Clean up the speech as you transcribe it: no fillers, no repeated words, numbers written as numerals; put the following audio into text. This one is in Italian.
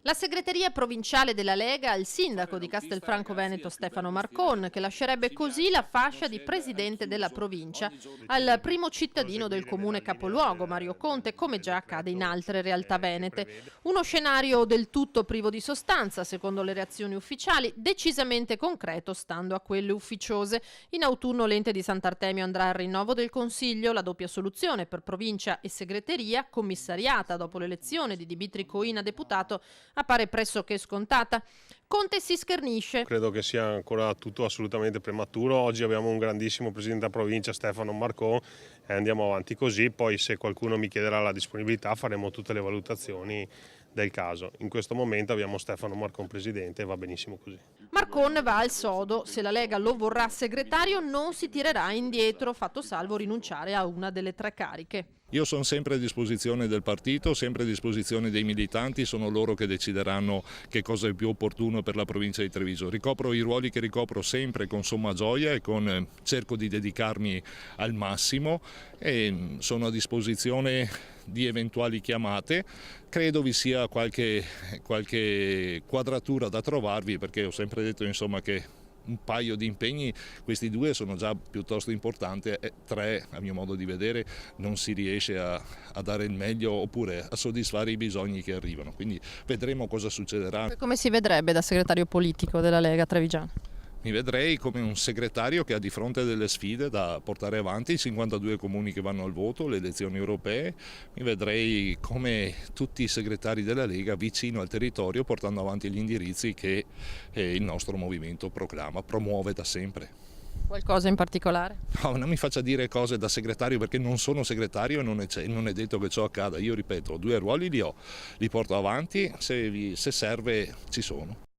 La segreteria provinciale della Lega al sindaco di Castelfranco Veneto Stefano Marcon, che lascerebbe così la fascia di presidente della provincia al primo cittadino del comune capoluogo, Mario Conte, come già accade in altre realtà venete. Uno scenario del tutto privo di sostanza, secondo le reazioni ufficiali, decisamente concreto stando a quelle ufficiose. In autunno l'ente di Sant'Artemio andrà al rinnovo del Consiglio, la doppia soluzione per provincia e segreteria, commissariata dopo l'elezione di Dimitri Coina deputato, appare pressoché scontata. Conte si schernisce. Credo che sia ancora tutto assolutamente prematuro. Oggi abbiamo un grandissimo presidente della provincia, Stefano Marcon, e andiamo avanti così. Poi se qualcuno mi chiederà la disponibilità faremo tutte le valutazioni del caso. In questo momento abbiamo Stefano Marcon presidente e va benissimo così. Marcon va al sodo. Se la Lega lo vorrà segretario non si tirerà indietro, fatto salvo rinunciare a una delle 3 cariche. Io sono sempre a disposizione del partito, sempre a disposizione dei militanti, sono loro che decideranno che cosa è più opportuno per la provincia di Treviso. Ricopro i ruoli che ricopro sempre con somma gioia e cerco di dedicarmi al massimo e sono a disposizione di eventuali chiamate. Credo vi sia qualche quadratura da trovarvi, perché ho sempre detto insomma che un paio di impegni, questi 2 sono già piuttosto importanti, e 3 a mio modo di vedere non si riesce a dare il meglio oppure a soddisfare i bisogni che arrivano, quindi vedremo cosa succederà. Come si vedrebbe da segretario politico della Lega trevigiana? Mi vedrei come un segretario che ha di fronte delle sfide da portare avanti, i 52 comuni che vanno al voto, le elezioni europee. Mi vedrei come tutti i segretari della Lega vicino al territorio, portando avanti gli indirizzi che il nostro movimento promuove da sempre. Qualcosa in particolare? No, non mi faccia dire cose da segretario, perché non sono segretario e non è detto che ciò accada. Io ripeto, 2 ruoli li ho, li porto avanti, se serve ci sono.